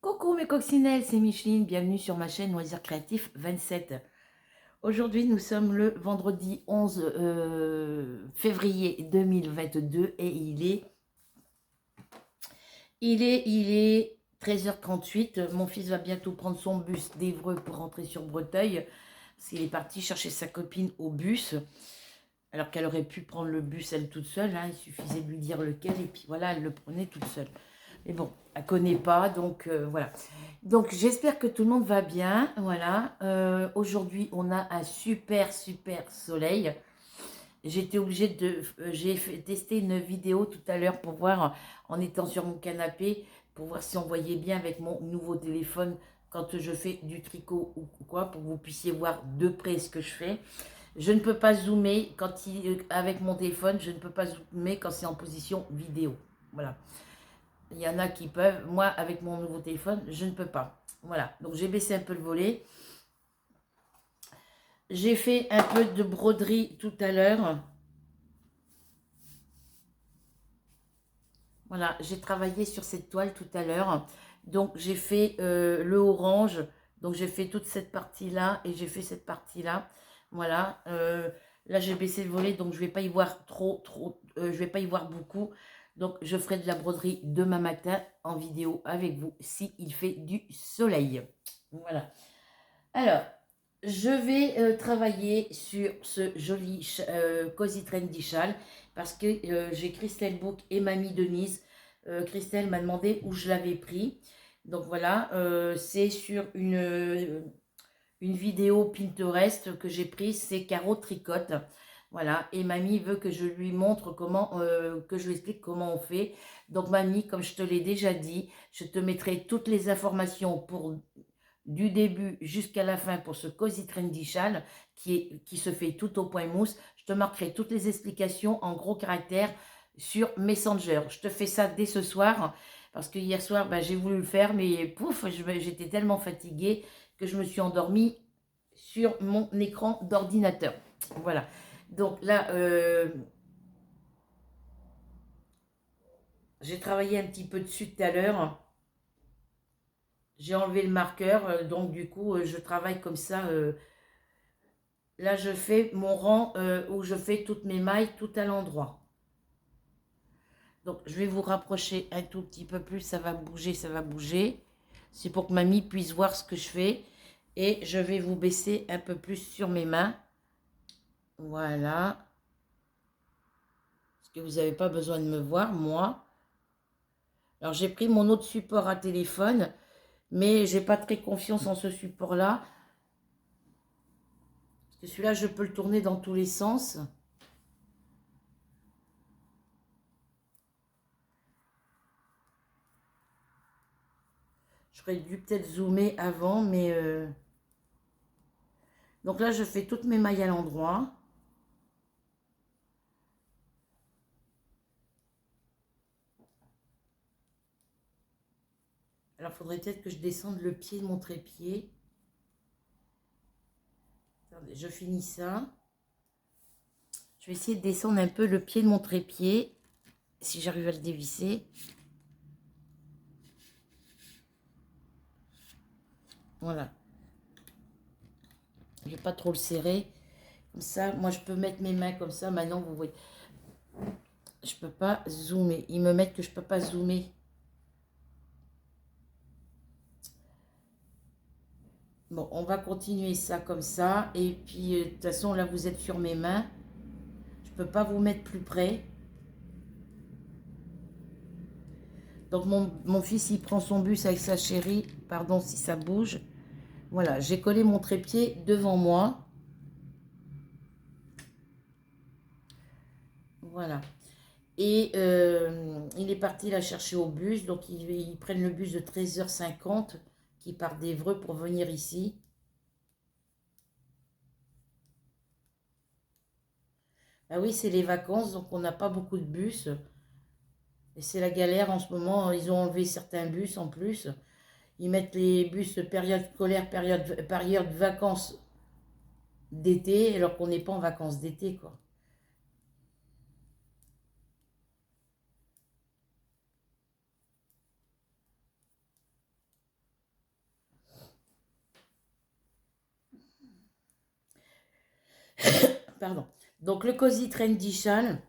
Coucou mes coccinelles, c'est Micheline, bienvenue sur ma chaîne Loisirs Créatifs 27. Aujourd'hui, nous sommes le vendredi 11 février 2022 et il est 13h38. Mon fils va bientôt prendre son bus d'Évreux pour rentrer sur Breteuil, parce qu'il est parti chercher sa copine au bus, alors qu'elle aurait pu prendre le bus elle toute seule, hein. Il suffisait de lui dire lequel et puis voilà, elle le prenait toute seule. Mais bon, elle ne connaît pas, donc voilà. Donc j'espère que tout le monde va bien. Voilà. Aujourd'hui, on a un super soleil. J'étais obligée de... j'ai testé une vidéo tout à l'heure pour voir, en étant sur mon canapé, pour voir si on voyait bien avec mon nouveau téléphone quand je fais du tricot ou quoi, pour que vous puissiez voir de près ce que je fais. Je ne peux pas zoomer avec mon téléphone, je ne peux pas zoomer quand c'est en position vidéo. Voilà. Il y en a qui peuvent. Moi, avec mon nouveau téléphone, je ne peux pas. Voilà. Donc, j'ai baissé un peu le volet. J'ai fait un peu de broderie tout à l'heure. Voilà. J'ai travaillé sur cette toile tout à l'heure. Donc, j'ai fait le orange. Donc, j'ai fait toute cette partie-là et j'ai fait cette partie-là. Voilà. Là, j'ai baissé le volet. Donc, je ne vais pas y voir je ne vais pas y voir beaucoup. Donc, je ferai de la broderie demain matin en vidéo avec vous s'il fait du soleil. Voilà. Alors, je vais travailler sur ce joli Cozy Trendy Châle parce que j'ai Christelle Book et Mamie Denise. Christelle m'a demandé où je l'avais pris. Donc voilà, c'est sur une vidéo Pinterest que j'ai prise, c'est Caro Tricote. Voilà, et mamie veut que je lui montre comment, que je lui explique comment on fait. Donc mamie, comme je te l'ai déjà dit, je te mettrai toutes les informations pour du début jusqu'à la fin pour ce Cozy Trendy Châle qui se fait tout au point mousse. Je te marquerai toutes les explications en gros caractères sur Messenger. Je te fais ça dès ce soir parce que hier soir, ben, j'ai voulu le faire, mais pouf, j'étais tellement fatiguée que je me suis endormie sur mon écran d'ordinateur. Voilà. Donc là, j'ai travaillé un petit peu dessus tout à l'heure. J'ai enlevé le marqueur, donc du coup, je travaille comme ça. Là, je fais mon rang où je fais toutes mes mailles tout à l'endroit. Donc, je vais vous rapprocher un tout petit peu plus. Ça va bouger, ça va bouger. C'est pour que mamie puisse voir ce que je fais. Et je vais vous baisser un peu plus sur mes mains. Voilà. Parce que vous n'avez pas besoin de me voir, moi. Alors, j'ai pris mon autre support à téléphone. Mais j'ai pas très confiance en ce support-là. Parce que celui-là, je peux le tourner dans tous les sens. J'aurais dû peut-être zoomer avant, mais... Donc là, je fais toutes mes mailles à l'endroit. Alors, il faudrait peut-être que je descende le pied de mon trépied. Attendez, je finis ça. Je vais essayer de descendre un peu le pied de mon trépied, si j'arrive à le dévisser. Voilà. Je ne vais pas trop le serrer. Comme ça, moi, je peux mettre mes mains comme ça. Maintenant, vous voyez, je ne peux pas zoomer. Ils me mettent que je ne peux pas zoomer. Bon, on va continuer ça comme ça. Et puis, de toute façon, là, vous êtes sur mes mains. Je ne peux pas vous mettre plus près. Donc, mon fils, il prend son bus avec sa chérie. Pardon si ça bouge. Voilà, j'ai collé mon trépied devant moi. Voilà. Et il est parti la chercher au bus. Donc, ils prennent le bus de 13h50 qui part d'Évreux pour venir ici. Ah oui, c'est les vacances, donc on n'a pas beaucoup de bus. Et c'est la galère en ce moment. Ils ont enlevé certains bus en plus. Ils mettent les bus période scolaire, période vacances d'été, alors qu'on n'est pas en vacances d'été, quoi. Pardon. Donc le Cozy Trendy Châle,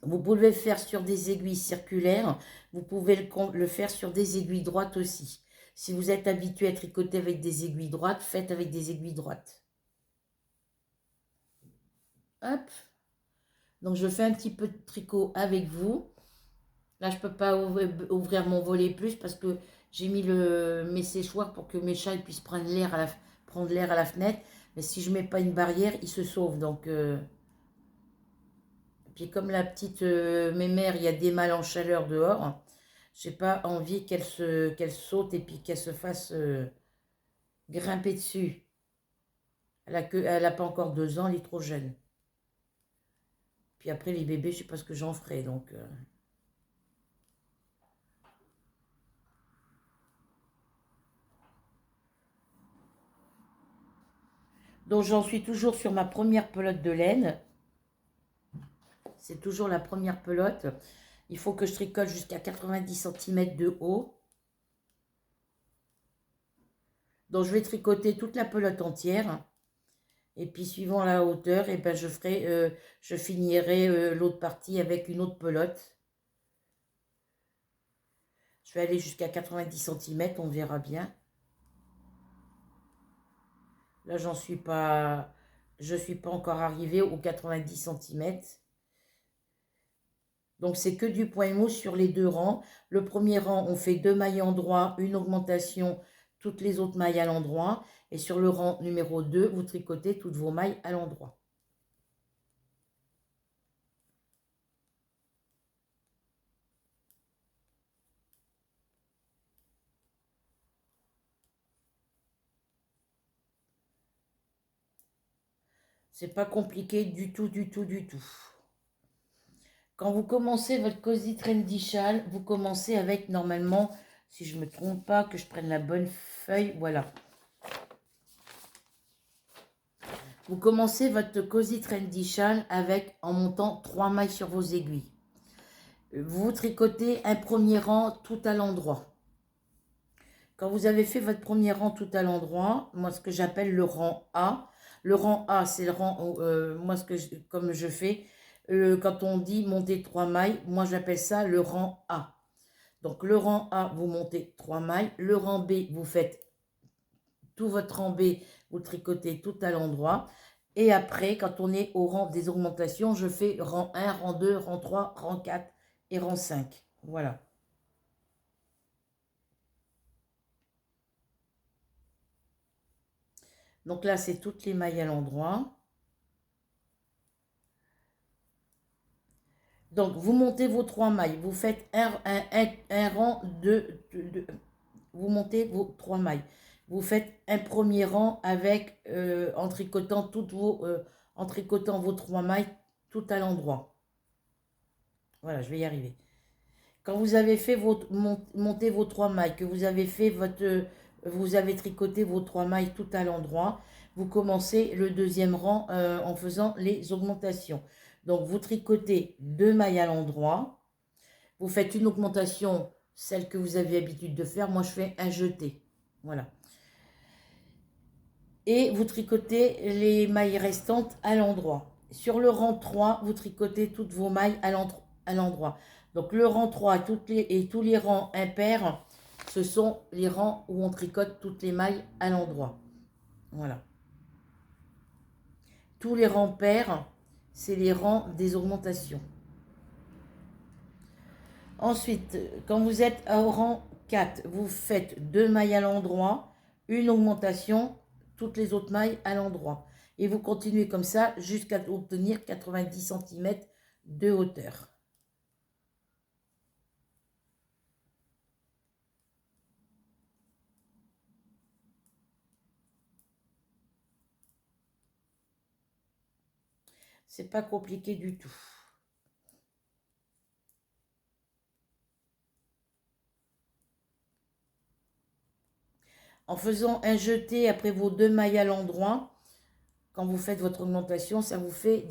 vous pouvez le faire sur des aiguilles circulaires, vous pouvez le faire sur des aiguilles droites aussi. Si vous êtes habitué à tricoter avec des aiguilles droites, faites avec des aiguilles droites. Hop. Donc je fais un petit peu de tricot avec vous. Là, je ne peux pas ouvrir mon volet plus parce que j'ai mis mes séchoirs pour que mes chats puissent prendre l'air à la fenêtre. Mais si je ne mets pas une barrière, ils se sauvent. Donc, puis comme la petite mémère, il y a des mâles en chaleur dehors. J'ai pas envie qu'elle saute et puis qu'elle se fasse grimper dessus. Elle a pas encore 2 ans, elle est trop jeune. Puis après, les bébés, je sais pas ce que j'en ferai. Donc j'en suis toujours sur ma première pelote de laine. C'est toujours la première pelote. Il faut que je tricote jusqu'à 90 cm de haut. Donc je vais tricoter toute la pelote entière. Et puis suivant la hauteur, et ben, je finirai l'autre partie avec une autre pelote. Je vais aller jusqu'à 90 cm, on verra bien. Là, je suis pas encore arrivée aux 90 cm. Donc, c'est que du point mousse sur les 2 rangs. Le premier rang, on fait 2 mailles endroit, une augmentation, toutes les autres mailles à l'endroit. Et sur le rang numéro 2, vous tricotez toutes vos mailles à l'endroit. C'est pas compliqué du tout, du tout, du tout. Quand vous commencez votre Cozy Trendy Châle, vous commencez avec normalement, si je ne me trompe pas, que je prenne la bonne feuille, voilà. Vous commencez votre Cozy Trendy Châle avec, en montant 3 mailles sur vos aiguilles. Vous tricotez un premier rang tout à l'endroit. Quand vous avez fait votre premier rang tout à l'endroit, moi ce que j'appelle le rang A. Le rang A, c'est le rang, moi comme je fais, quand on dit monter 3 mailles, moi j'appelle ça le rang A. Donc le rang A, vous montez 3 mailles. Le rang B, vous faites tout votre rang B, vous tricotez tout à l'endroit. Et après, quand on est au rang des augmentations, je fais rang 1, rang 2, rang 3, rang 4 et rang 5. Voilà. Donc là, c'est toutes les mailles à l'endroit. Donc, vous montez vos 3 mailles. Vous faites un rang vous montez vos 3 mailles. Vous faites un premier rang avec, en tricotant en tricotant vos 3 mailles tout à l'endroit. Voilà, je vais y arriver. Quand vous avez fait monter vos 3 mailles, que vous avez fait vous avez tricoté vos 3 mailles tout à l'endroit, vous commencez le deuxième rang en faisant les augmentations. Donc, vous tricotez 2 mailles à l'endroit. Vous faites une augmentation, celle que vous avez l'habitude de faire. Moi, je fais un jeté. Voilà. Et vous tricotez les mailles restantes à l'endroit. Sur le rang 3, vous tricotez toutes vos mailles à l'endroit. Donc le rang 3 et tous les rangs impairs, ce sont les rangs où on tricote toutes les mailles à l'endroit. Voilà. Tous les rangs pairs, c'est les rangs des augmentations. Ensuite, quand vous êtes au rang 4, vous faites 2 mailles à l'endroit, une augmentation, toutes les autres mailles à l'endroit. Et vous continuez comme ça jusqu'à obtenir 90 cm de hauteur. C'est pas compliqué du tout. En faisant un jeté après vos 2 mailles à l'endroit, quand vous faites votre augmentation, ça vous fait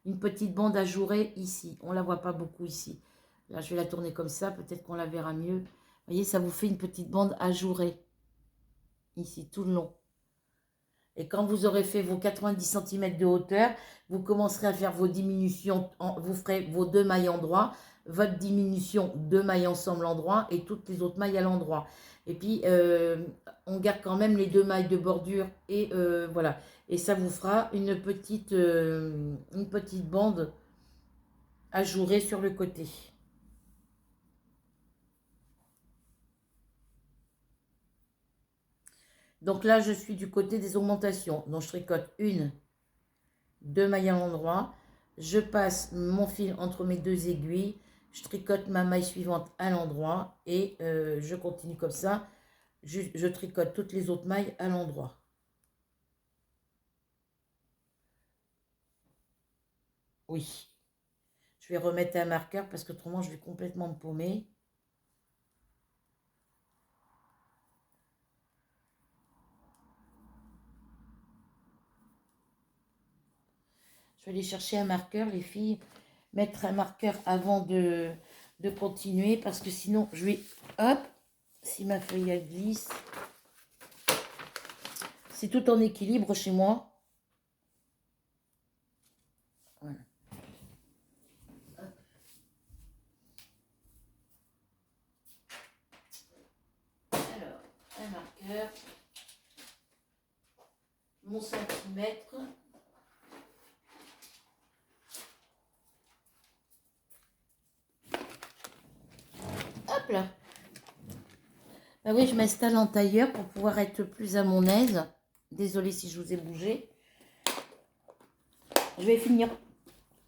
une petite bande ajourée ici. On ne la voit pas beaucoup ici. Là, je vais la tourner comme ça, peut-être qu'on la verra mieux. Vous voyez, ça vous fait une petite bande ajourée ici, tout le long. Et quand vous aurez fait vos 90 cm de hauteur, vous commencerez à faire vos diminutions, vous ferez vos 2 mailles endroit, votre diminution 2 mailles ensemble endroit et toutes les autres mailles à l'endroit. Et puis, on garde quand même les 2 mailles de bordure et voilà. Et ça vous fera une petite bande ajourée sur le côté. Donc là, je suis du côté des augmentations. Donc, je tricote 1, 2 mailles à l'endroit. Je passe mon fil entre mes 2 aiguilles. Je tricote ma maille suivante à l'endroit. Et je continue comme ça. Je tricote toutes les autres mailles à l'endroit. Oui. Je vais remettre un marqueur parce que autrement, je vais complètement me paumer. Je vais aller chercher un marqueur, les filles. Mettre un marqueur avant de continuer parce que sinon, je vais... Hop, si ma feuille elle glisse. C'est tout en équilibre chez moi. Voilà. Alors, un marqueur. Mon centimètre. Hop là. Ah oui, je m'installe en tailleur pour pouvoir être plus à mon aise. Désolée si je vous ai bougé. Je vais finir,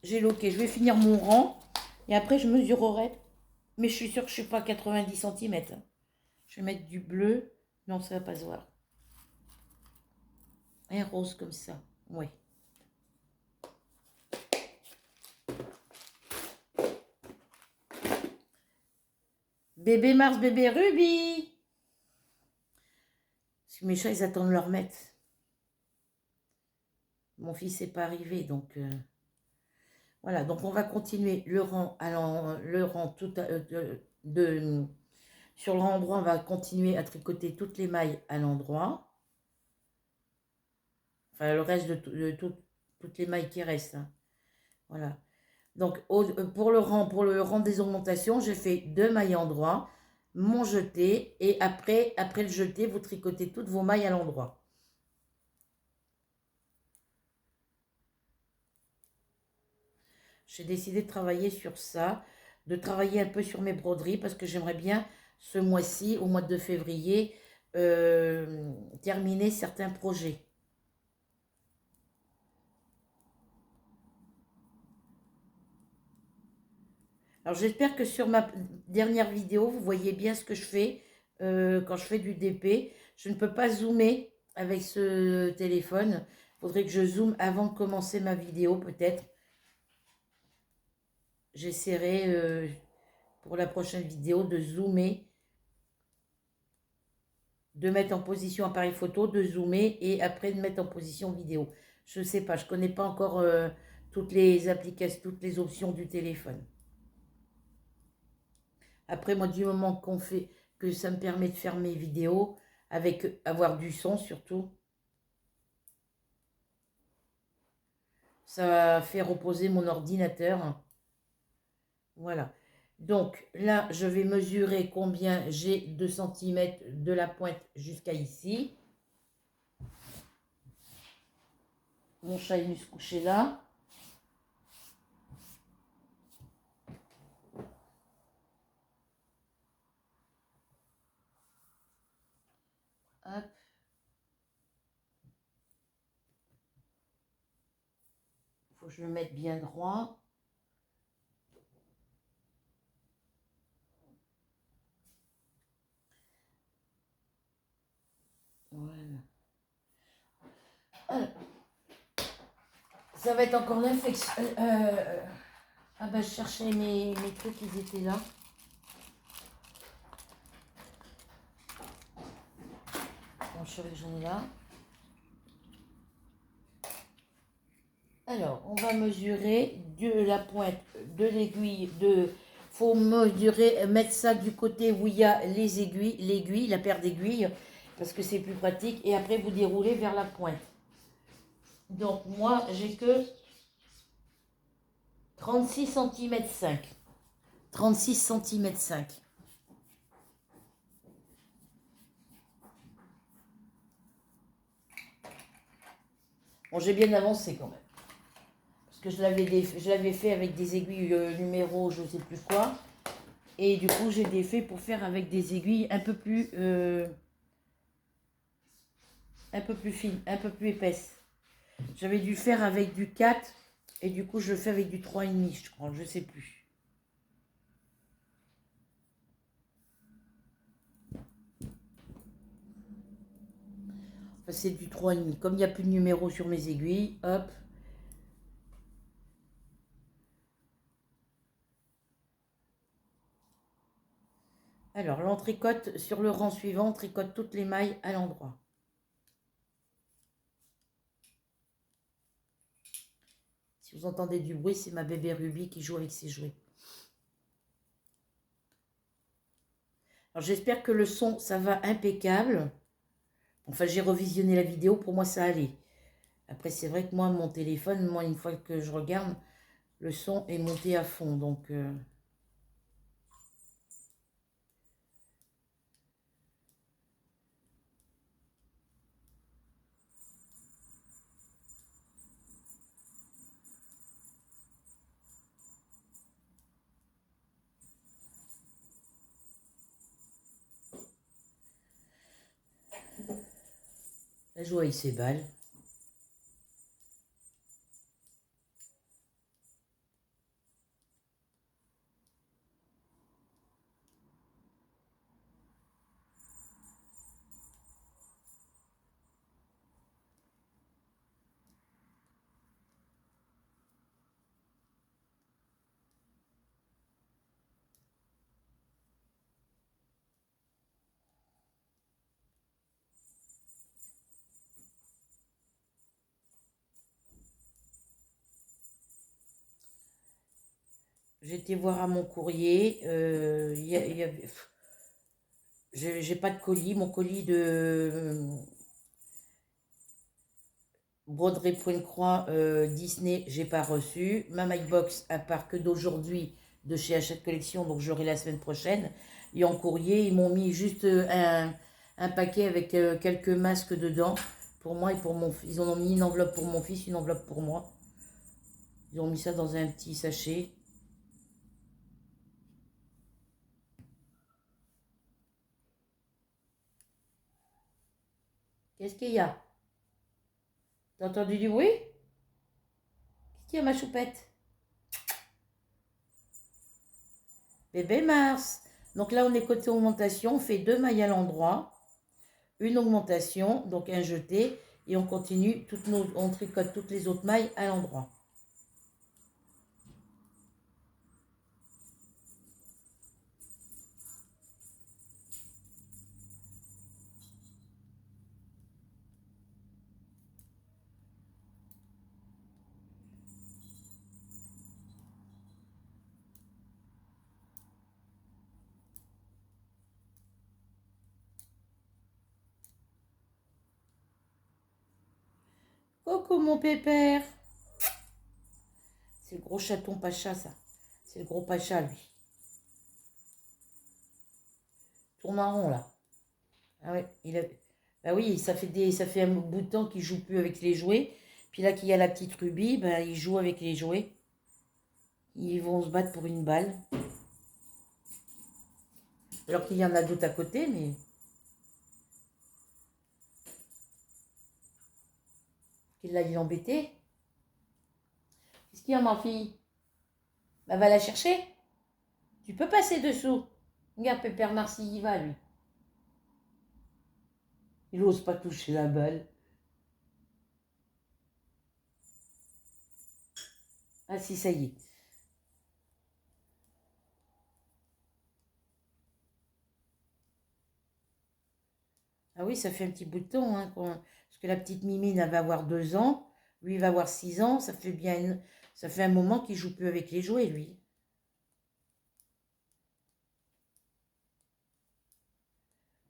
j'ai loqué, je vais finir mon rang et après je mesurerai. Mais je suis sûre que je ne suis pas à 90 cm. Je vais mettre du bleu. Non, ça ne va pas se voir. Un rose comme ça. Oui. Bébé Mars, bébé Ruby. Parce que mes chats, ils attendent leur maître. Mon fils n'est pas arrivé, donc... Voilà, donc on va continuer le rang, sur le rang endroit, on va continuer à tricoter toutes les mailles à l'endroit. Enfin, le reste de toutes les mailles qui restent. Hein. Voilà. Donc, pour le rang des augmentations, j'ai fait 2 mailles endroit, mon jeté, et après le jeté, vous tricotez toutes vos mailles à l'endroit. J'ai décidé de travailler sur ça, de travailler un peu sur mes broderies, parce que j'aimerais bien, ce mois-ci, au mois de février, terminer certains projets. Alors j'espère que sur ma dernière vidéo, vous voyez bien ce que je fais quand je fais du DP. Je ne peux pas zoomer avec ce téléphone. Il faudrait que je zoome avant de commencer ma vidéo peut-être. J'essaierai pour la prochaine vidéo de zoomer, de mettre en position appareil photo, de zoomer et après de mettre en position vidéo. Je ne sais pas, je ne connais pas encore toutes les applications, toutes les options du téléphone. Après, moi, du moment que ça me permet de faire mes vidéos, avec avoir du son surtout, ça fait reposer mon ordinateur. Voilà. Donc là, je vais mesurer combien j'ai de centimètres de la pointe jusqu'à ici. Mon chat est venu se coucher là. Hop. Faut que je le mette bien droit. Voilà. Ça va être encore l'infection. Ah ben, je cherchais mes trucs, ils étaient là. Bon, je suis que j'en ai là. Alors, on va mesurer de la pointe de l'aiguille faut mesurer, mettre ça du côté où il y a les aiguilles, la paire d'aiguilles, parce que c'est plus pratique. Et après, vous déroulez vers la pointe. Donc, moi, j'ai que 36 cm 5. 36 cm 5. Bon, j'ai bien avancé quand même. Parce que je l'avais fait avec des aiguilles numéro je ne sais plus quoi. Et du coup, j'ai des faits pour faire avec des aiguilles un peu plus fines, un peu plus épaisses. J'avais dû faire avec du 4 et du coup, je le fais avec du 3,5, je crois, je ne sais plus. Enfin, c'est du 3,5. Comme il n'y a plus de numéro sur mes aiguilles, hop. Alors, l'entricote sur le rang suivant, on tricote toutes les mailles à l'endroit. Si vous entendez du bruit, c'est ma bébé Ruby qui joue avec ses jouets. Alors, j'espère que le son, ça va impeccable. Enfin, j'ai revisionné la vidéo, pour moi, ça allait. Après, c'est vrai que moi, mon téléphone, moi, une fois que je regarde, le son est monté à fond. Donc, elle joue avec ses balles. J'ai été voir à mon courrier. J'ai pas de colis. Mon colis de broderie Pointe-Croix Disney, j'ai pas reçu. Ma Micbox, à part que d'aujourd'hui, de chez Hachette Collection, donc j'aurai la semaine prochaine. Et en courrier, ils m'ont mis juste un paquet avec quelques masques dedans pour moi et pour mon fils. Ils en ont mis une enveloppe pour mon fils, une enveloppe pour moi. Ils ont mis ça dans un petit sachet. Qu'est-ce qu'il y a? T'as entendu du bruit? Qu'est-ce qu'il y a, ma choupette? Bébé Mars. Donc là, on est côté augmentation. On fait 2 mailles à l'endroit. Une augmentation, donc un jeté. Et on continue, on tricote toutes les autres mailles à l'endroit. Coucou mon pépère. C'est le gros chaton Pacha, ça. C'est le gros Pacha, lui. Tourne en rond, là. Ah ouais, bah oui, ça fait un bout de temps qu'il joue plus avec les jouets. Puis là qu'il y a la petite Ruby, bah, il joue avec les jouets. Ils vont se battre pour une balle. Alors qu'il y en a d'autres à côté, mais... qu'il l'a embêté. Qu'est-ce qu'il y a, ma fille? Bah, va la chercher. Tu peux passer dessous. Regarde, Pépère Marcy, il va, lui. Il n'ose pas toucher la balle. Ah si, ça y est. Ah oui, ça fait un petit bout de temps, hein, parce que la petite Mimine, elle va avoir 2 ans. Lui, il va avoir 6 ans. Ça fait un moment qu'il joue plus avec les jouets, lui.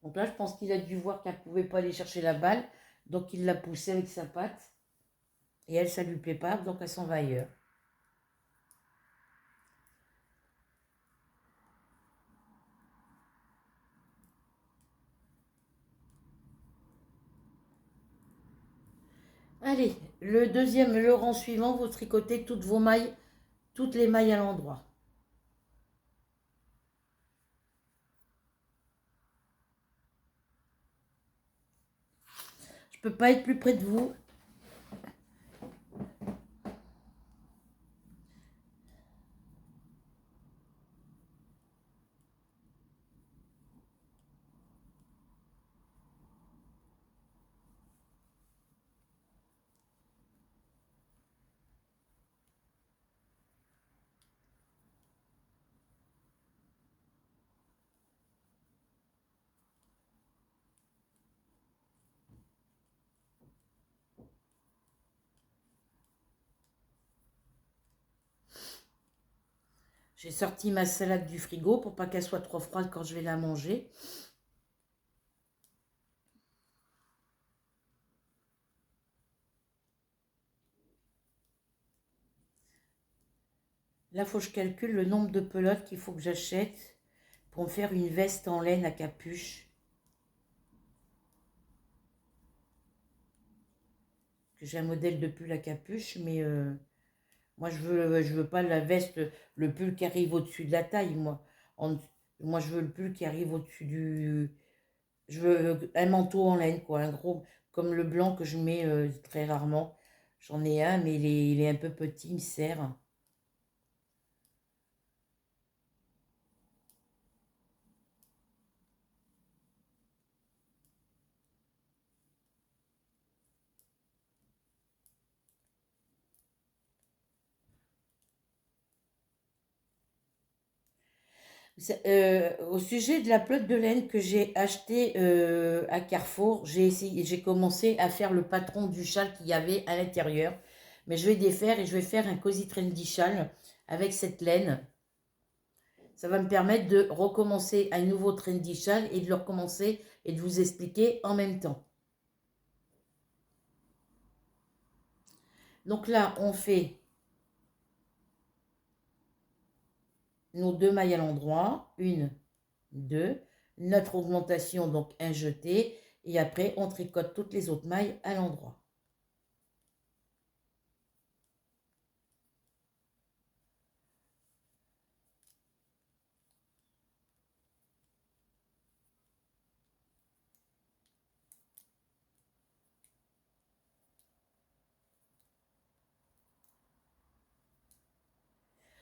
Donc là, je pense qu'il a dû voir qu'elle ne pouvait pas aller chercher la balle. Donc, il l'a poussée avec sa patte. Et elle, ça lui plaît pas, donc elle s'en va ailleurs. Allez, le rang suivant, vous tricotez toutes vos mailles, toutes les mailles à l'endroit. Je peux pas être plus près de vous. J'ai sorti ma salade du frigo pour pas qu'elle soit trop froide quand je vais la manger. Là, il faut que je calcule le nombre de pelotes qu'il faut que j'achète pour me faire une veste en laine à capuche. J'ai un modèle de pull à capuche, mais moi, je veux pas la veste, le pull qui arrive au-dessus de la taille, moi. Moi, je veux le pull qui arrive au-dessus du... Je veux un manteau en laine, quoi, un gros, comme le blanc que je mets très rarement. J'en ai un, mais il est un peu petit, il me sert. Au sujet de la pelote de laine que j'ai achetée à Carrefour, j'ai commencé à faire le patron du châle qu'il y avait à l'intérieur. Mais je vais défaire et je vais faire un Cozy Trendy châle avec cette laine. Ça va me permettre de recommencer un nouveau trendy châle et de le recommencer et de vous expliquer en même temps. Donc là, on fait nos deux mailles à l'endroit, une, deux, notre augmentation, donc un jeté, et après on tricote toutes les autres mailles à l'endroit.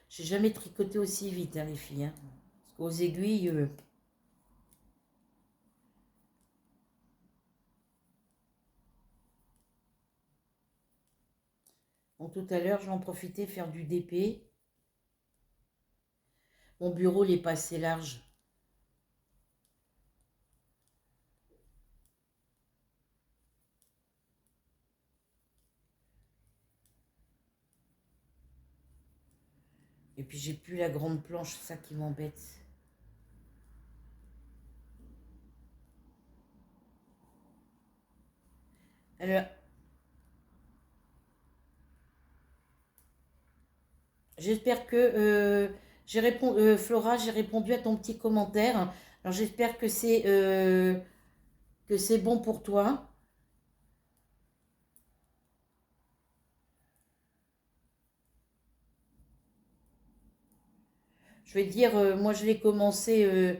J'ai jamais tricoté aussi vite, hein, les filles. Hein. Parce qu'aux aiguilles, bon, tout à l'heure, j'en profitais faire du DP. Mon bureau, il n'est pas assez large. Et puis, j'ai plus la grande planche, c'est ça qui m'embête. Alors, j'espère que Flora, j'ai répondu à ton petit commentaire. Alors, j'espère que c'est bon pour toi. Je vais dire, moi je l'ai commencé,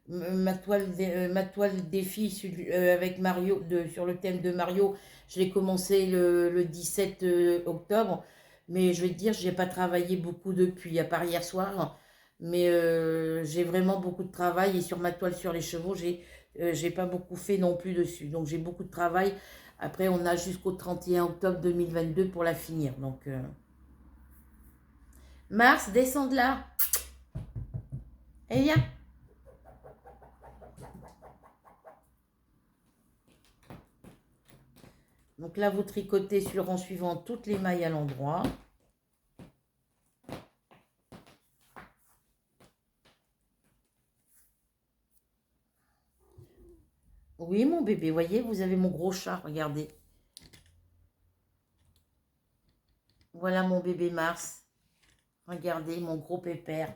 ma toile défi avec Mario, sur le thème de Mario, je l'ai commencé le 17 octobre, mais je vais te dire, je n'ai pas travaillé beaucoup depuis, à part hier soir, mais j'ai vraiment beaucoup de travail et sur ma toile sur les chevaux, j'ai pas beaucoup fait non plus dessus, donc j'ai beaucoup de travail. Après, on a jusqu'au 31 octobre 2022 pour la finir, donc... Mars, descends de là. Eh bien. Donc là, vous tricotez sur le rang suivant toutes les mailles à l'endroit. Oui, mon bébé, voyez, vous avez mon gros chat, regardez. Voilà mon bébé Mars. Regardez mon gros pépère,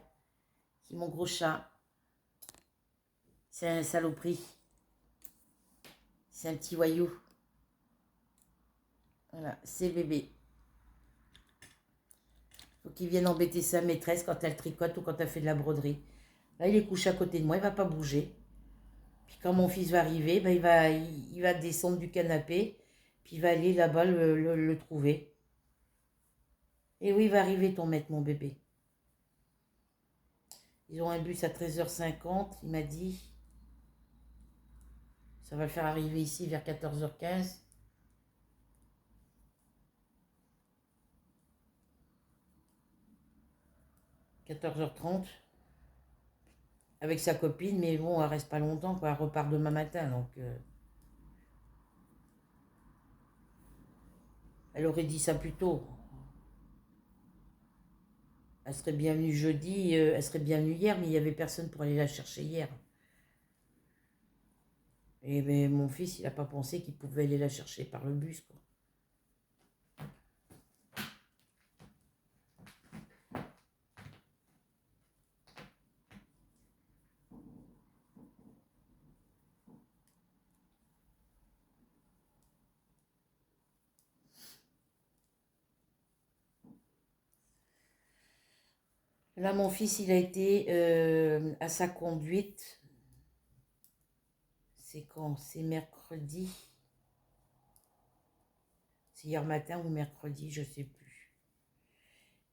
qui est mon gros chat. C'est un saloperie. C'est un petit voyou. Voilà, c'est le bébé. Faut qu'il vienne embêter sa maîtresse quand elle tricote ou quand elle fait de la broderie. Là, il est couché à côté de moi, il va pas bouger. Puis quand mon fils va arriver, ben, il va descendre du canapé, puis il va aller là-bas le trouver. Et oui, il va arriver ton maître, mon bébé. Ils ont un bus à 13h50, il m'a dit. Ça va le faire arriver ici vers 14h15. « 14h30 avec sa copine, mais bon, elle reste pas longtemps, quoi. Elle repart demain matin, donc elle aurait dit ça plus tôt. Elle serait bienvenue jeudi, elle serait bienvenue hier, mais il n'y avait personne pour aller la chercher hier. Et ben, mon fils, il n'a pas pensé qu'il pouvait aller la chercher par le bus, quoi. Là, mon fils, il a été à sa conduite. C'est quand? C'est mercredi. C'est hier matin ou mercredi, je sais plus.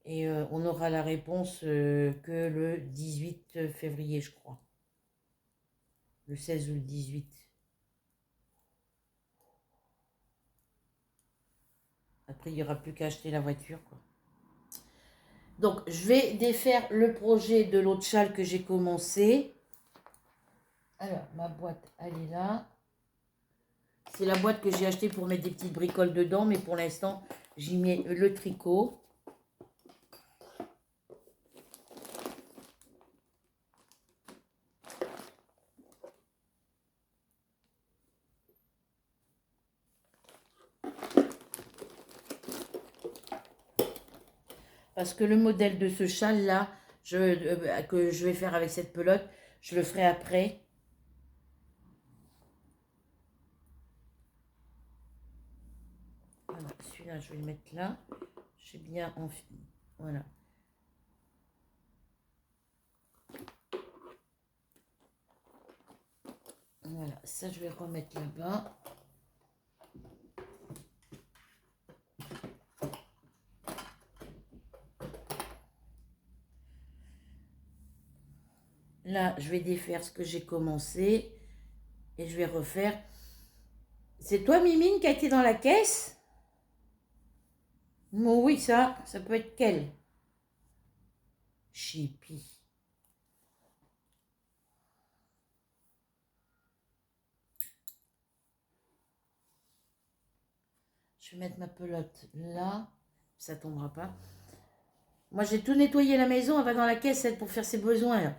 Et on aura la réponse que le 18 février, je crois. Le 16 ou le 18. Après, il n'y aura plus qu'à acheter la voiture, quoi. Donc, je vais défaire le projet de l'autre châle que j'ai commencé. Alors, ma boîte, elle est là. C'est la boîte que j'ai achetée pour mettre des petites bricoles dedans, mais pour l'instant, j'y mets le tricot. Parce que le modèle de ce châle-là, que je vais faire avec cette pelote, je le ferai après. Voilà, celui-là, je vais le mettre là. J'ai bien enfilé. Voilà. Voilà, ça, je vais remettre là-bas. Là, je vais défaire ce que j'ai commencé. Et je vais refaire. C'est toi, Mimine, qui a été dans la caisse? Bon, oui, ça peut être quelle? Chippy. Je vais mettre ma pelote là. Ça tombera pas. Moi, j'ai tout nettoyé la maison. Elle va dans la caisse, elle, pour faire ses besoins, là.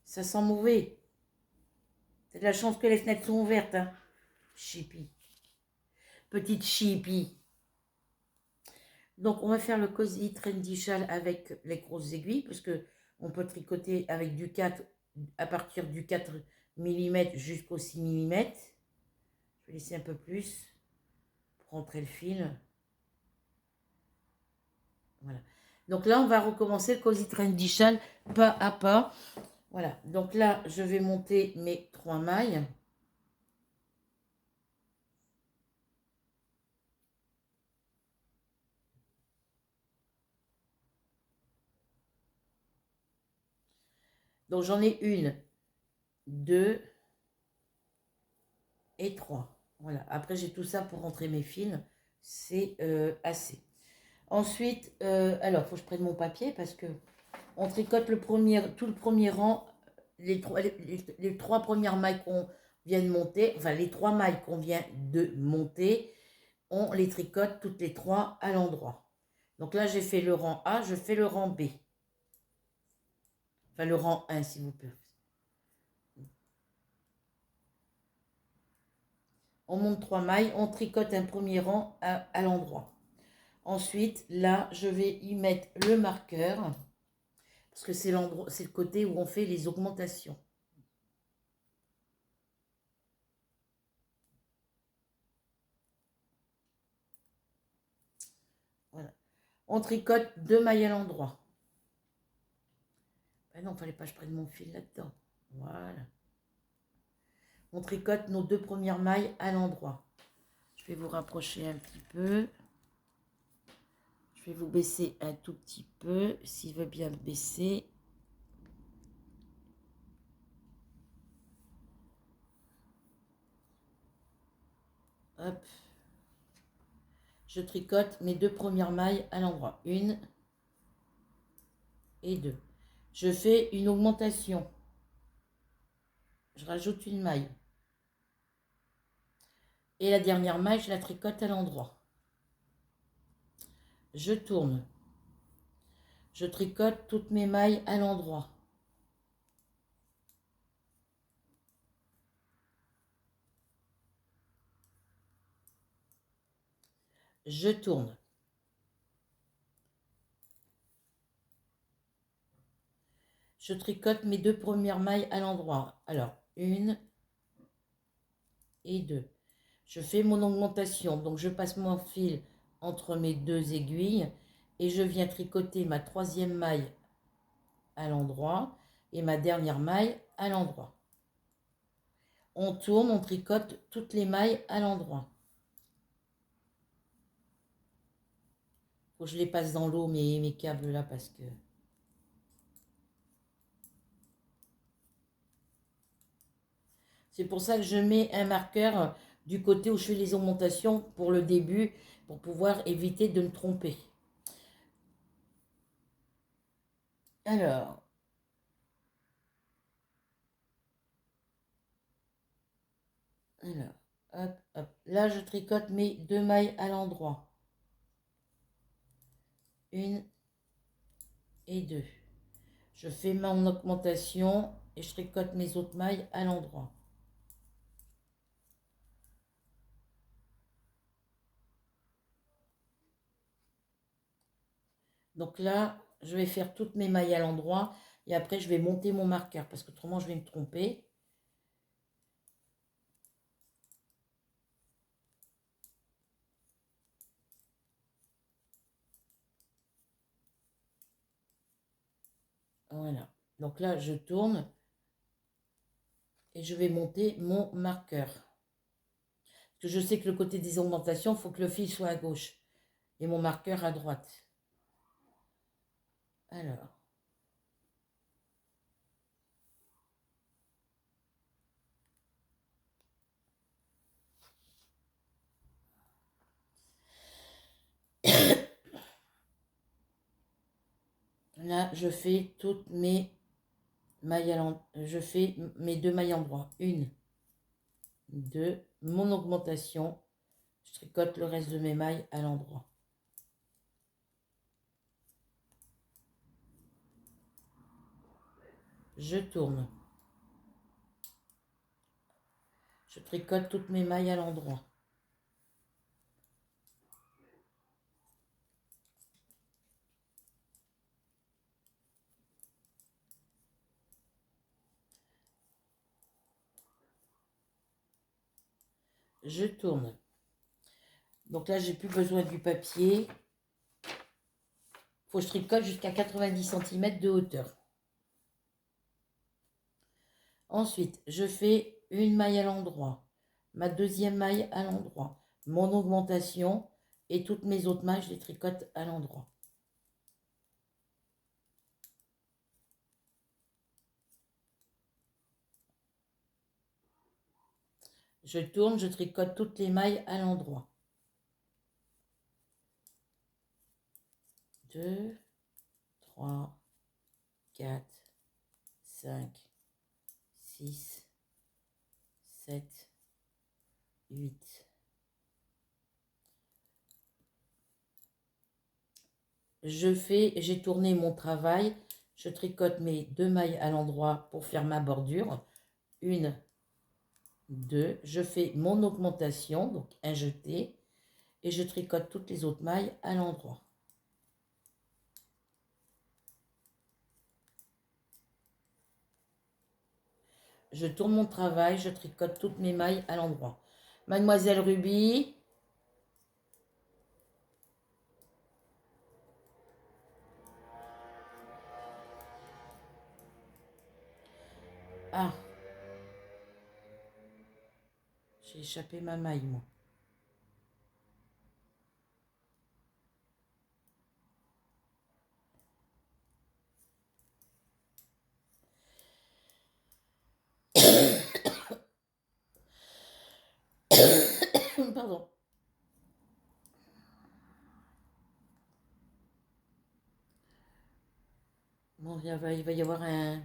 Ça sent mauvais. C'est de la chance que les fenêtres sont ouvertes, hein. Chippy. Petite chippy. Donc, on va faire le Cozy Trendy Châle avec les grosses aiguilles, parce que on peut tricoter avec du 4, à partir du 4 mm jusqu'au 6 mm. Je vais laisser un peu plus pour rentrer le fil. Voilà. Donc là, on va recommencer le Cozy Trendy Châle pas à pas. Voilà. Donc là, je vais monter mes 3 mailles. Donc j'en ai 1, 2 et 3. Voilà. Après, j'ai tout ça pour rentrer mes fils. C'est assez. Ensuite, alors, il faut que je prenne mon papier parce que on tricote tout le premier rang, les 3 premières mailles qu'on vient de monter, enfin les 3 mailles qu'on vient de monter, on les tricote toutes les 3 à l'endroit. Donc là, j'ai fait le rang A, je fais le rang B. Enfin, le rang 1, s'il vous plaît. On monte 3 mailles, on tricote un premier rang à l'endroit. Ensuite, là, je vais y mettre le marqueur. Parce que c'est l'endroit, c'est le côté où on fait les augmentations. Voilà. On tricote 2 mailles à l'endroit. Ben non, il ne fallait pas que je prenne mon fil là-dedans. Voilà. On tricote nos 2 premières mailles à l'endroit. Je vais vous rapprocher un petit peu. Je vais vous baisser un tout petit peu, s'il veut bien baisser. Hop. Je tricote mes 2 premières mailles à l'endroit. 1 et 2. Je fais une augmentation. Je rajoute une maille. Et la dernière maille, je la tricote à l'endroit. Je tourne. Je tricote toutes mes mailles à l'endroit. Je tourne. Je tricote mes 2 premières mailles à l'endroit. Alors, 1 et 2. Je fais mon augmentation. Donc, je passe mon fil entre mes 2 aiguilles et je viens tricoter ma 3e maille à l'endroit et ma dernière maille à l'endroit. On tourne, on tricote toutes les mailles à l'endroit. Faut que je les passe dans l'eau, mes câbles là, parce que... C'est pour ça que je mets un marqueur du côté où je fais les augmentations pour le début, pour pouvoir éviter de me tromper. Alors, hop, hop. Là, je tricote mes 2 mailles à l'endroit. 1 et 2. Je fais mon augmentation et je tricote mes autres mailles à l'endroit. Donc là, je vais faire toutes mes mailles à l'endroit et après, je vais monter mon marqueur parce qu'autrement, je vais me tromper. Voilà. Donc là, je tourne et je vais monter mon marqueur. Parce que je sais que le côté des augmentations, il faut que le fil soit à gauche et mon marqueur à droite. Alors. Là, je fais toutes mes mailles à l'endroit. Je fais mes 2 mailles en droit. 1, 2, mon augmentation. Je tricote le reste de mes mailles à l'endroit. Je tourne. Je tricote toutes mes mailles à l'endroit. Je tourne. Donc là, j'ai plus besoin du papier. Faut que je tricote jusqu'à 90 cm de hauteur. Ensuite, je fais une maille à l'endroit, ma 2e maille à l'endroit, mon augmentation et toutes mes autres mailles, je les tricote à l'endroit. Je tourne, je tricote toutes les mailles à l'endroit. 2, 3, 4, 5, 6, 7, 8. J'ai tourné mon travail, je tricote mes 2 mailles à l'endroit pour faire ma bordure. 1, 2, je fais mon augmentation, donc un jeté. et je tricote toutes les autres mailles à l'endroit. Je tourne mon travail, je tricote toutes mes mailles à l'endroit. Mademoiselle Ruby. Ah, j'ai échappé ma maille, moi. Pardon. Bon, il va y avoir un...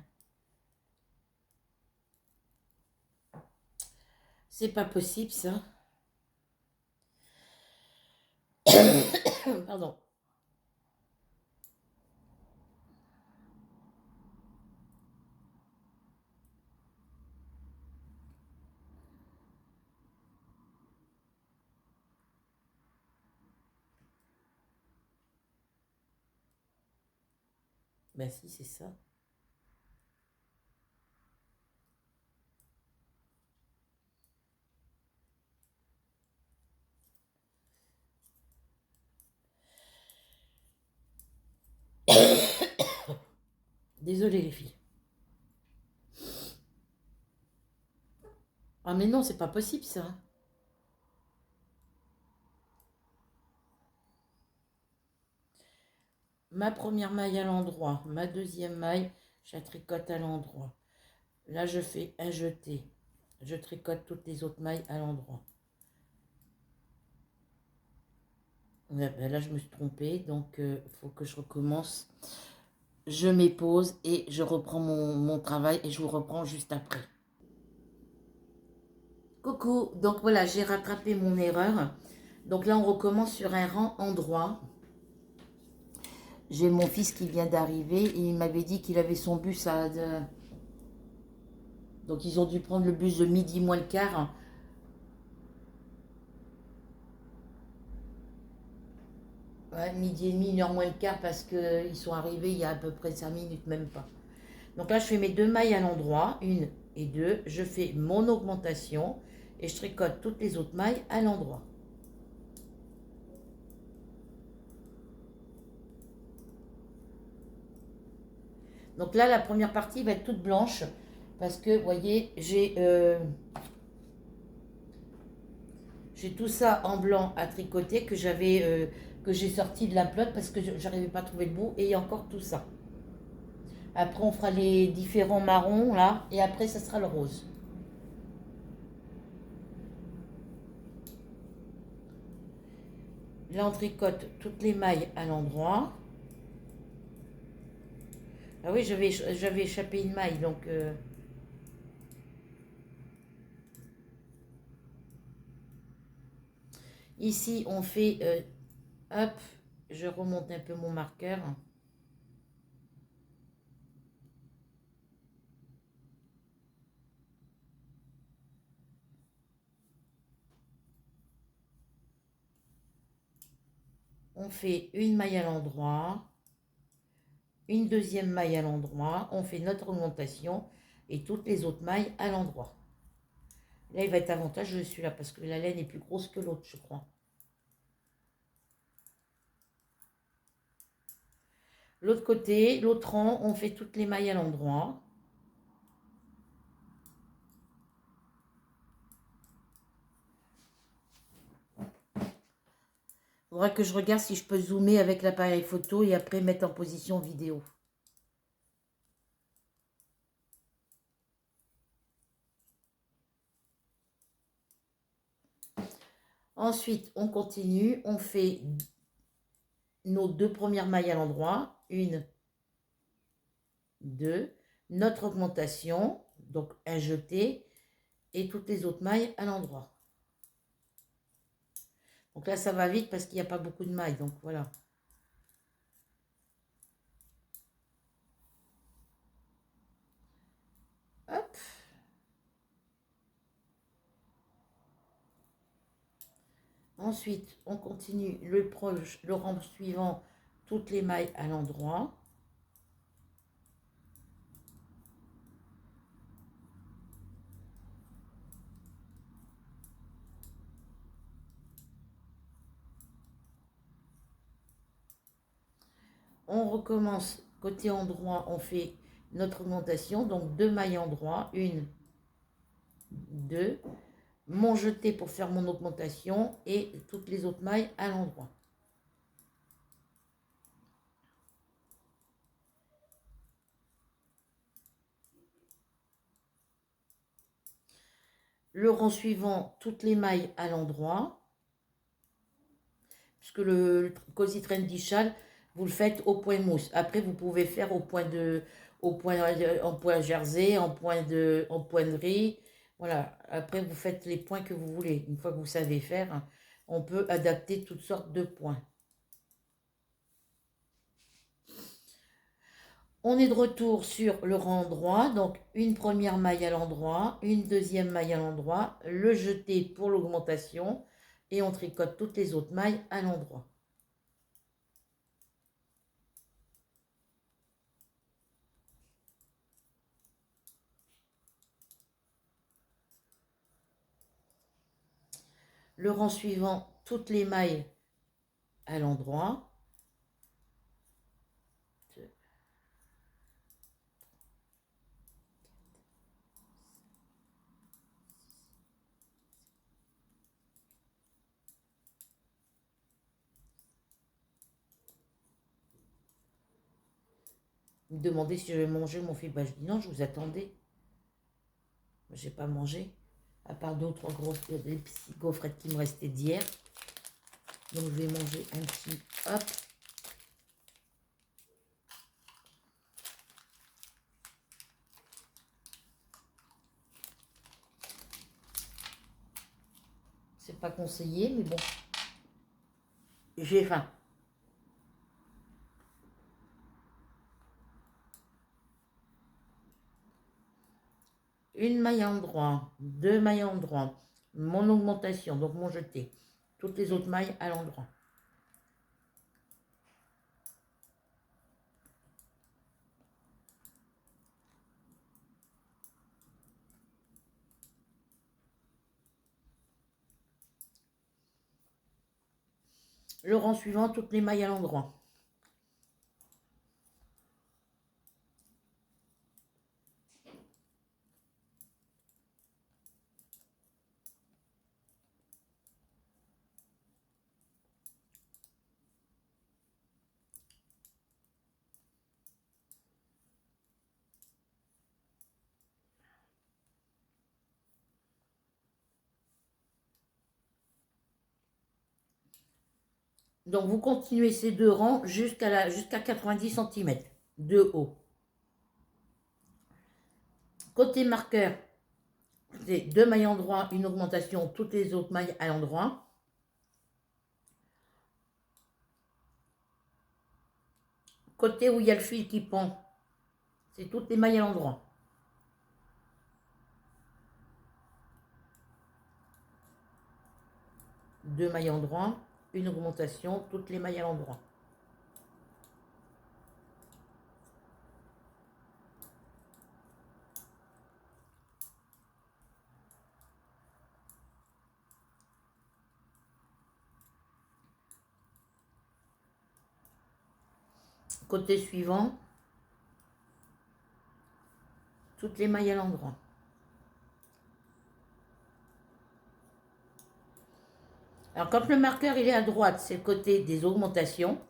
C'est pas possible, ça. Pardon. Ben si, c'est ça. Désolée, les filles. Ah, mais non, c'est pas possible, ça. Ma première maille à l'endroit, ma deuxième maille, je la tricote à l'endroit. Là, je fais un jeté. Je tricote toutes les autres mailles à l'endroit. Ouais, ben là, je me suis trompée, donc il faut que je recommence. Je m'épose et je reprends mon travail et je vous reprends juste après. Coucou, donc voilà, j'ai rattrapé mon erreur. Donc là, on recommence sur un rang endroit. J'ai mon fils qui vient d'arriver et il m'avait dit qu'il avait son bus à... Donc ils ont dû prendre le bus de midi moins le quart. Ouais, midi et demi, 1h moins le quart parce qu'ils sont arrivés il y a à peu près 5 minutes, même pas. Donc là, je fais mes deux mailles à l'endroit, une et deux. Je fais mon augmentation et je tricote toutes les autres mailles à l'endroit. Donc là, la première partie va être toute blanche parce que, vous voyez, j'ai tout ça en blanc à tricoter que j'ai sorti de la pelote parce que j'arrivais pas à trouver le bout et il y a encore tout ça. Après, on fera les différents marrons là et après, ça sera le rose. Là, on tricote toutes les mailles à l'endroit. Ah oui, j'avais échappé une maille, donc... Ici, on fait... hop, je remonte un peu mon marqueur. On fait une maille à l'endroit, une deuxième maille à l'endroit. On fait notre augmentation et toutes les autres mailles à l'endroit. Là, il va être avantageux celui-là parce que la laine est plus grosse que l'autre, je crois. L'autre côté, l'autre rang, on fait toutes les mailles à l'endroit. Il faudra que je regarde si je peux zoomer avec l'appareil photo et après mettre en position vidéo. Ensuite, on continue, on fait nos deux premières mailles à l'endroit, une, deux, notre augmentation, donc un jeté, et toutes les autres mailles à l'endroit. Donc là, ça va vite parce qu'il n'y a pas beaucoup de mailles, donc voilà. Hop. Ensuite, on continue le rang suivant, toutes les mailles à l'endroit. On recommence côté endroit, on fait notre augmentation, donc 2 mailles endroit, 1, 2, mon jeté pour faire mon augmentation et toutes les autres mailles à l'endroit. Le rang suivant, toutes les mailles à l'endroit, puisque le Cozy Trendy Châle, vous le faites au point mousse. Après, vous pouvez faire en point jersey, en point de riz. Voilà. Après, vous faites les points que vous voulez. Une fois que vous savez faire, on peut adapter toutes sortes de points. On est de retour sur le rang droit, donc une première maille à l'endroit, une deuxième maille à l'endroit, le jeté pour l'augmentation et on tricote toutes les autres mailles à l'endroit. Le rang suivant, toutes les mailles à l'endroit. Vous me demandez si je vais manger mon fibrage. Je dis non, je vous attendais. J'ai pas mangé, à part deux ou trois grosses des petits gaufrettes qui me restaient d'hier. Donc je vais manger un petit hop. C'est pas conseillé, mais bon, j'ai faim. Une maille à l'endroit, deux mailles à l'endroit, mon augmentation, donc mon jeté, toutes les autres mailles à l'endroit. Le rang suivant, toutes les mailles à l'endroit. Donc vous continuez ces deux rangs jusqu'à 90 cm de haut. Côté marqueur, c'est deux mailles endroit, une augmentation, toutes les autres mailles à l'endroit. Côté où il y a le fil qui pend, c'est toutes les mailles à l'endroit. Deux mailles endroit, une augmentation, toutes les mailles à l'endroit. Côté suivant, toutes les mailles à l'endroit. Alors quand le marqueur il est à droite, c'est le côté des augmentations.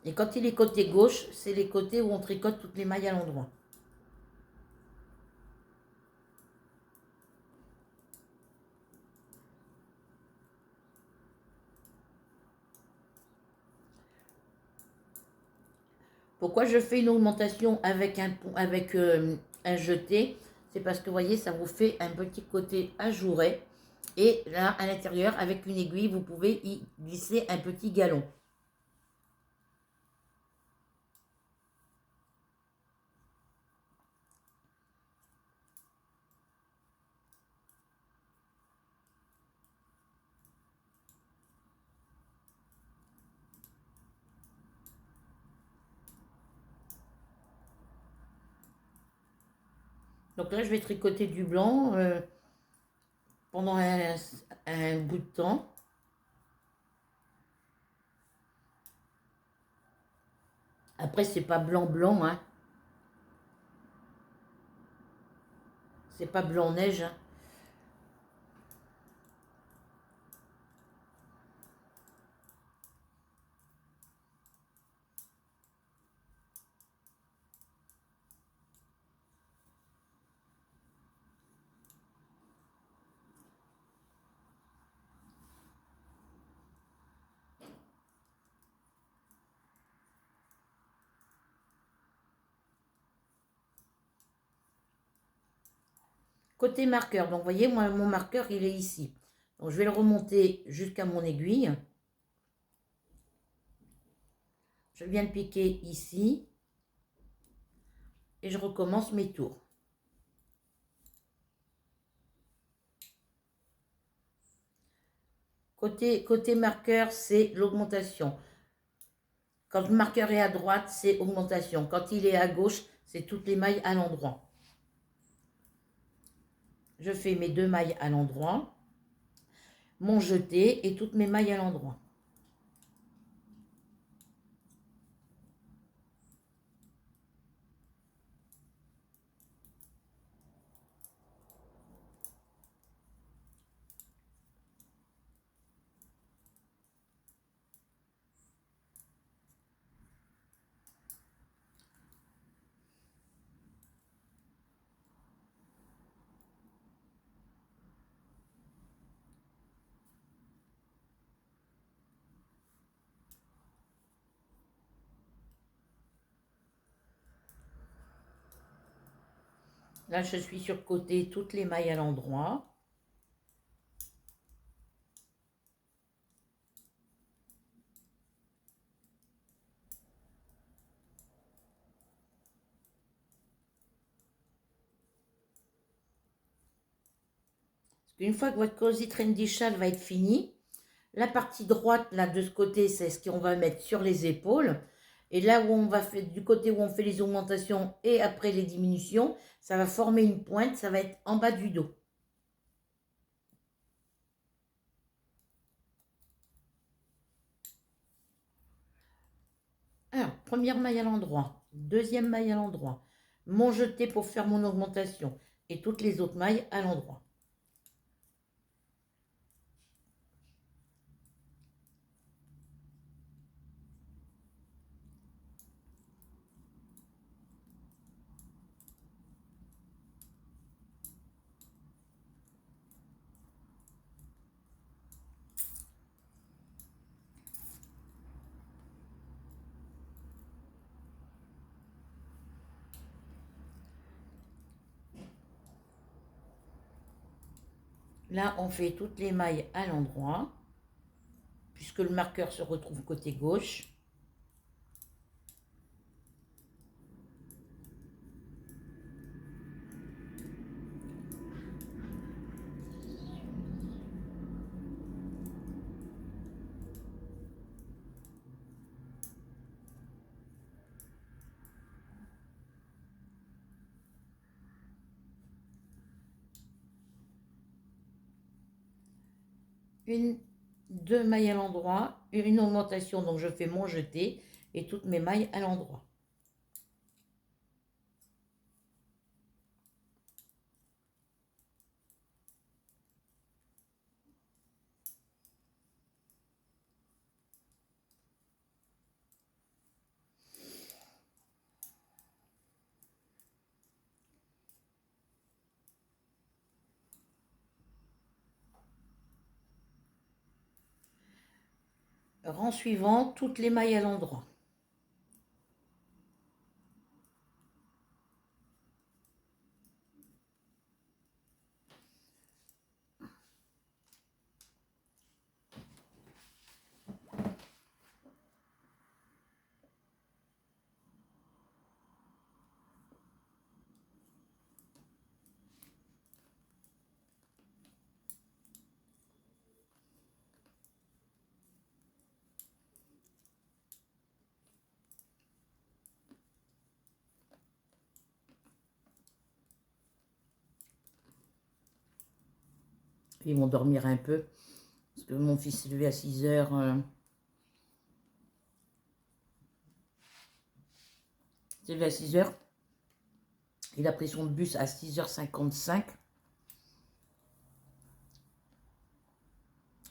Et quand il est côté gauche, c'est les côtés où on tricote toutes les mailles à l'endroit. Pourquoi je fais une augmentation avec un jeté? C'est parce que vous voyez, ça vous fait un petit côté ajouré. Et là, à l'intérieur, avec une aiguille, vous pouvez y glisser un petit galon. Donc là, je vais tricoter du blanc pendant un bout de temps. Après, c'est pas blanc blanc, hein. C'est pas blanc neige, hein. Côté marqueur, donc vous voyez, moi, mon marqueur, il est ici. Donc je vais le remonter jusqu'à mon aiguille. Je viens de piquer ici. Et je recommence mes tours. Côté marqueur, c'est l'augmentation. Quand le marqueur est à droite, c'est augmentation. Quand il est à gauche, c'est toutes les mailles à l'endroit. Je fais mes 2 mailles à l'endroit, mon jeté et toutes mes mailles à l'endroit. Là, je suis sur côté toutes les mailles à l'endroit. Une fois que votre Cozy Trendy Shawl va être fini, la partie droite, là, de ce côté, c'est ce qu'on va mettre sur les épaules. Et là où on va faire, du côté où on fait les augmentations et après les diminutions, ça va former une pointe, ça va être en bas du dos. Alors, première maille à l'endroit, deuxième maille à l'endroit, mon jeté pour faire mon augmentation et toutes les autres mailles à l'endroit. Là, on fait toutes les mailles à l'endroit, puisque le marqueur se retrouve côté gauche. Deux mailles à l'endroit, une augmentation, donc je fais mon jeté et toutes mes mailles à l'endroit. Rang suivant, toutes les mailles à l'endroit. Ils vont dormir un peu. Parce que mon fils s'est levé à 6 heures. S'est levé à 6 heures. Il a pris son bus à 6h55.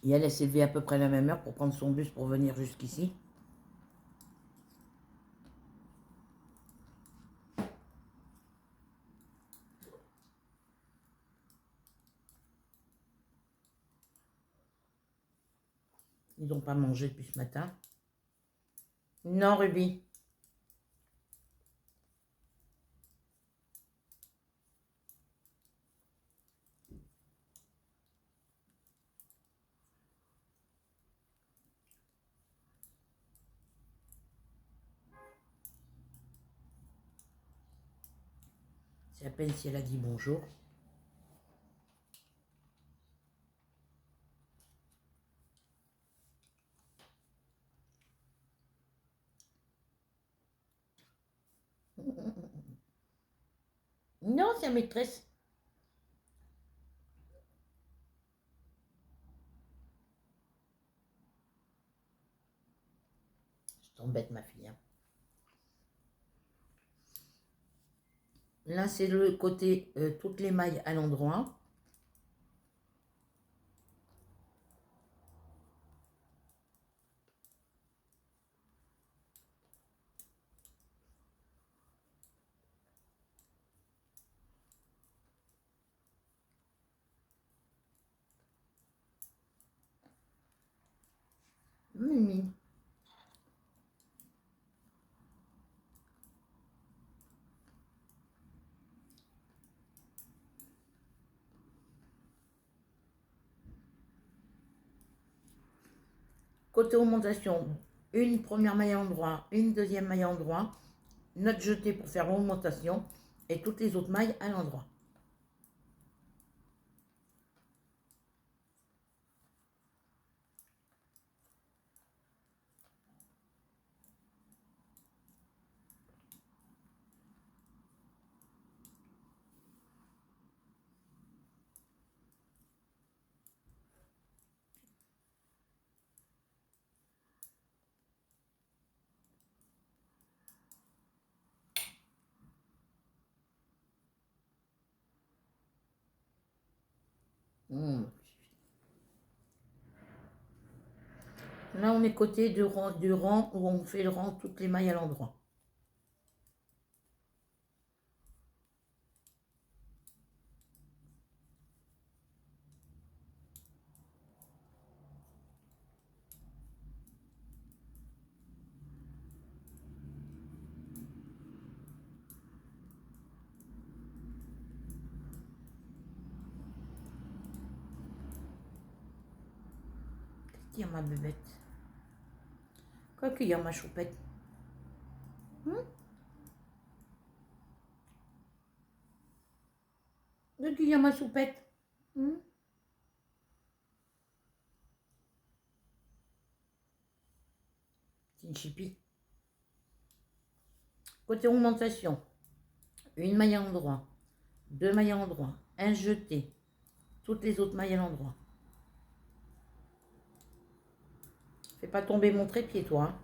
Et elle s'est levée à peu près à la même heure pour prendre son bus pour venir jusqu'ici. Ils n'ont pas mangé depuis ce matin. Non, Ruby. C'est à peine si elle a dit bonjour. Non, c'est la maîtresse. Je t'embête, ma fille. Hein. Là, c'est le côté toutes les mailles à l'endroit. Mimi. Côté augmentation, une première maille à l'endroit, une deuxième maille à l'endroit, note jetée pour faire l'augmentation et toutes les autres mailles à l'endroit. Mmh. Là, on est côté du rang où on fait le rang toutes les mailles à l'endroit. Qu'est-ce qu'il y a, ma bébête? Quoi qu'il y a, ma choupette? Qu'est-ce qu'il y a, ma choupette? C'est une chipie. Côté augmentation, une maille à l'endroit, deux mailles à l'endroit, un jeté, toutes les autres mailles à l'endroit. Fais pas tomber mon trépied, toi. Hein.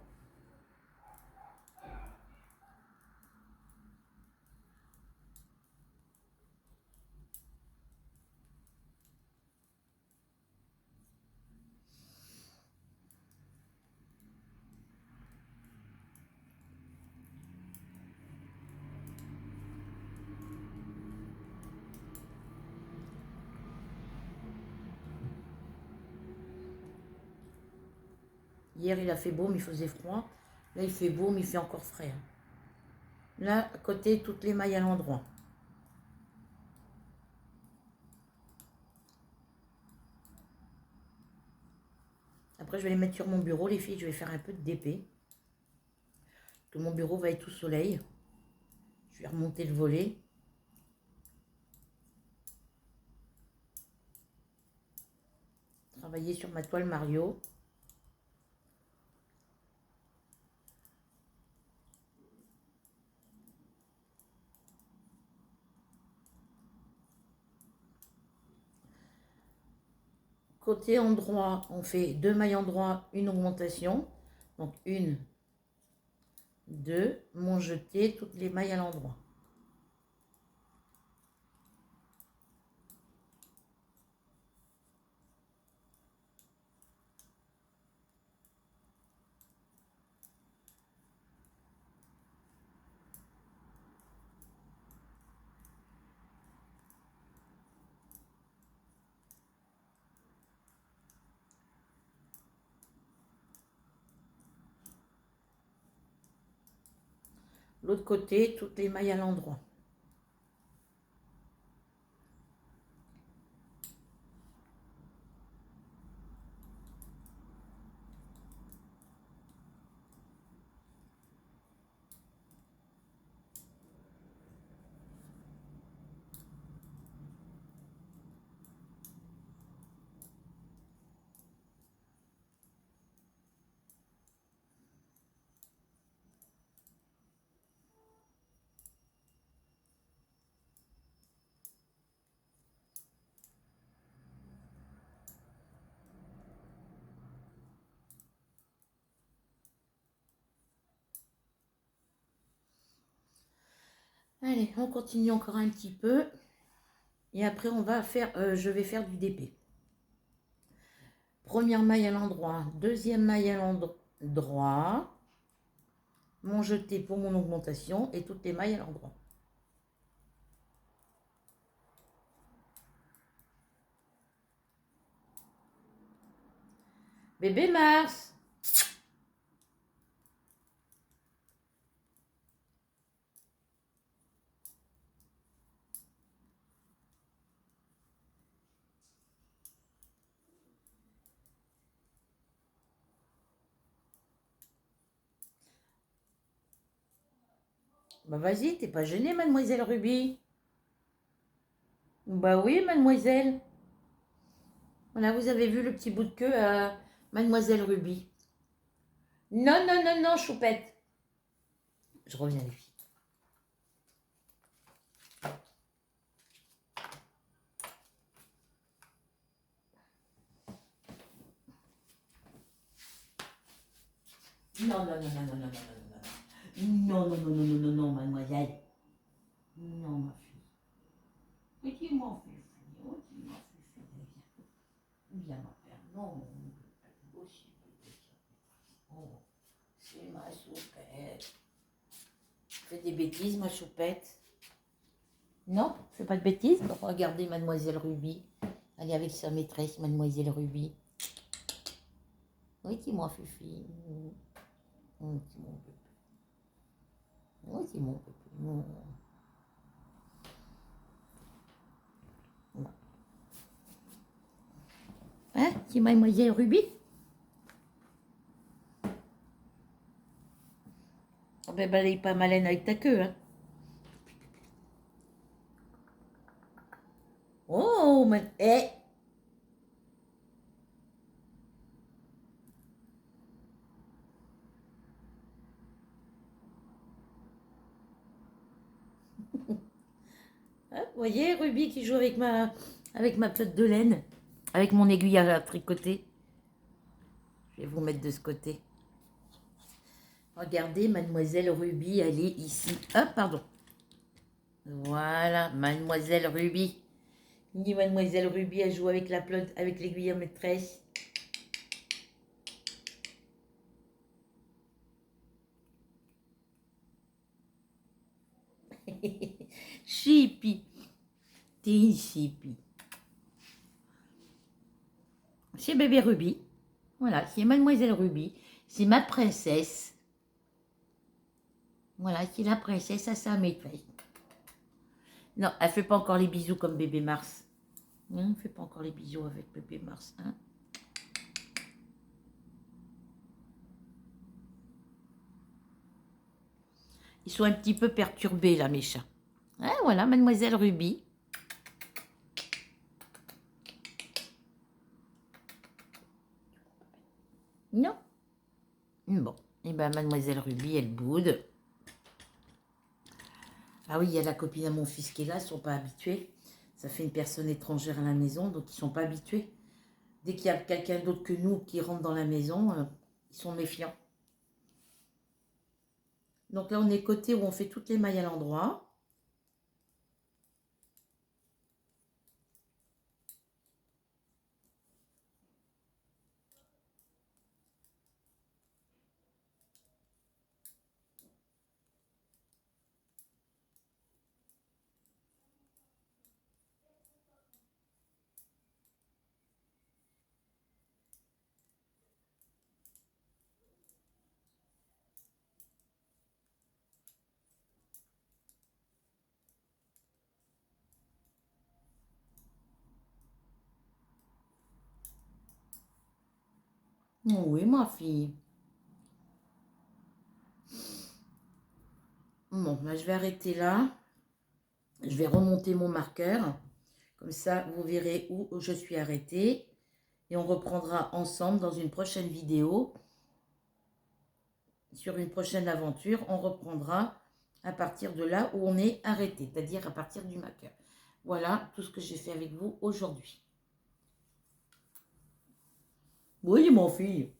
Hier, il a fait beau, mais il faisait froid. Là, il fait beau, mais il fait encore frais. Hein. Là, à côté, toutes les mailles à l'endroit. Après, je vais les mettre sur mon bureau, les filles. Je vais faire un peu de DP. Que mon bureau va être au soleil. Je vais remonter le volet. Travailler sur ma toile Mario. Côté endroit, on fait 2 mailles endroit, une augmentation. Donc, 1, 2, mon jeté, toutes les mailles à l'endroit. L'autre côté, toutes les mailles à l'endroit. Allez, on continue encore un petit peu. Et après, on va faire, je vais faire du DP. Première maille à l'endroit, deuxième maille à l'endroit. Mon jeté pour mon augmentation et toutes les mailles à l'endroit. Bébé Mars. Bah vas-y, t'es pas gênée, mademoiselle Ruby? Bah oui, mademoiselle. Voilà, vous avez vu le petit bout de queue à mademoiselle Ruby. Non, non, non, non, choupette. Je reviens les filles. Non, non, non, non, non, non, non, non, non, non, non, non, non, non, non, non, mademoiselle. Non, ma fille. Petit mon fils. Petit mon fils. Viens, ma père. Non, aussi. Oh, c'est ma choupette. Fais des bêtises, ma choupette. Non, fais pas de bêtises. Regardez mademoiselle Ruby. Elle est avec sa maîtresse, mademoiselle Ruby. Oui, dis-moi, Fifi. Oui, c'est mon bébé. Oui, c'est mon bébé. Hein, c'est mademoiselle Ruby? Oh, ben, balaye pas malène avec ta queue, hein. Oh, mais... Eh! Hein, vous voyez, Ruby qui joue avec ma pelote de laine, avec mon aiguille à tricoter. Je vais vous mettre de ce côté. Regardez, mademoiselle Ruby, elle est ici. Ah, pardon. Voilà, mademoiselle Ruby. Ni mademoiselle Ruby, elle joue avec la pelote, avec l'aiguille à maîtresse. Chippy. T'es une chippy. C'est bébé Ruby. Voilà, c'est mademoiselle Ruby. C'est ma princesse. Voilà, c'est la princesse à sa maîtresse. Non, elle fait pas encore les bisous comme bébé Mars. Non, elle fait pas encore les bisous avec bébé Mars. Hein. Ils sont un petit peu perturbés là, mes chats. Hein, voilà, mademoiselle Ruby. Non. Bon, et ben mademoiselle Ruby, elle boude. Ah oui, il y a la copine à mon fils qui est là, ils ne sont pas habitués. Ça fait une personne étrangère à la maison, donc ils ne sont pas habitués. Dès qu'il y a quelqu'un d'autre que nous qui rentre dans la maison, ils sont méfiants. Donc là, on est côté où on fait toutes les mailles à l'endroit. Oh oui, ma fille. Bon, là, je vais arrêter là. Je vais remonter mon marqueur. Comme ça, vous verrez où je suis arrêtée. Et on reprendra ensemble dans une prochaine vidéo. Sur une prochaine aventure, on reprendra à partir de là où on est arrêté. C'est-à-dire à partir du marqueur. Voilà tout ce que j'ai fait avec vous aujourd'hui. Oui, mon fille.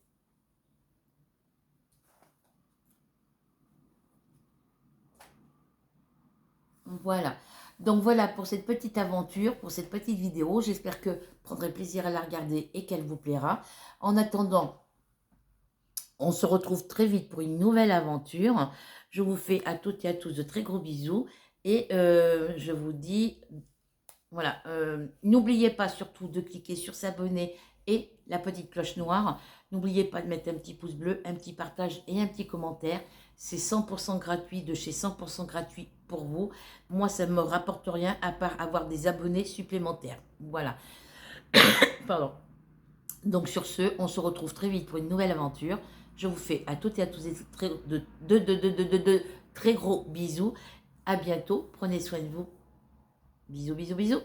Voilà. Donc voilà pour cette petite aventure, pour cette petite vidéo. J'espère que vous prendrez plaisir à la regarder et qu'elle vous plaira. En attendant, on se retrouve très vite pour une nouvelle aventure. Je vous fais à toutes et à tous de très gros bisous. Et je vous dis, voilà, n'oubliez pas surtout de cliquer sur s'abonner et la petite cloche noire. N'oubliez pas de mettre un petit pouce bleu, un petit partage et un petit commentaire. C'est 100% gratuit, de chez 100% gratuit pour vous. Moi, ça ne me rapporte rien à part avoir des abonnés supplémentaires. Voilà. Pardon. Donc sur ce, on se retrouve très vite pour une nouvelle aventure. Je vous fais à toutes et à tous de très gros bisous. À bientôt. Prenez soin de vous. Bisous, bisous, bisous.